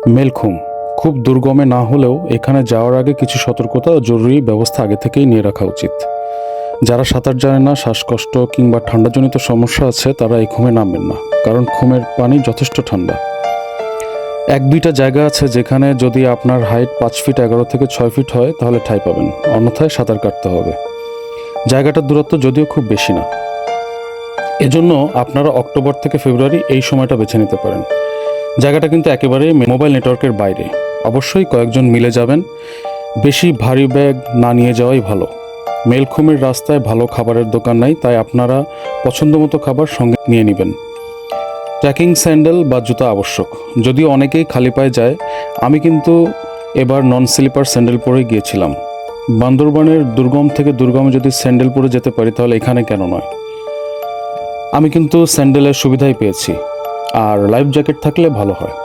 মেলখুম খুব দুর্গমে না হলেও এখানে যাওয়ার আগে কিছু সতর্কতা ও জরুরি ব্যবস্থা আগে থেকেই নিয়ে রাখা উচিত। যারা সাঁতার জানে না, শ্বাসকষ্ট কিংবা ঠান্ডাজনিত সমস্যা আছে তারা এই খুমে নামবেন না, কারণ খুমের পানি যথেষ্ট ঠান্ডা। এক দুইটা জায়গা আছে যেখানে যদি আপনার হাইট 5 ফিট 11 থেকে 6 ফিট হয় তাহলে ঠাঁই পাবেন, অন্যথায় সাঁতার কাটতে হবে। জায়গাটার দূরত্ব যদিও খুব বেশি না, এজন্য আপনারা অক্টোবর থেকে ফেব্রুয়ারি এই সময়টা বেছে নিতে পারেন। জায়গাটা কিন্তু একেবারেই মোবাইল নেটওয়ার্কের বাইরে। অবশ্যই কয়েকজন মিলে যাবেন, বেশি ভারী ব্যাগ না নিয়ে যাওয়াই ভালো। মেলখুমের রাস্তায় ভালো খাবারের দোকান নাই, তাই আপনারা পছন্দমতো খাবার সঙ্গে নিয়ে নেবেন। ট্রেকিং স্যান্ডেল বা জুতা আবশ্যক, যদিও অনেকেই খালি পায়ে যায়। আমি কিন্তু এবার নন স্লিপার স্যান্ডেল পরে গিয়েছিলাম। বান্দরবানের দুর্গম থেকে দুর্গমে যদি স্যান্ডেল পরে যেতে পারি তাহলে এখানে কেন নয়। আমি কিন্তু স্যান্ডেলের সুবিধাই পেয়েছি, আর লাইফ জ্যাকেট থাকলে ভালো হয়।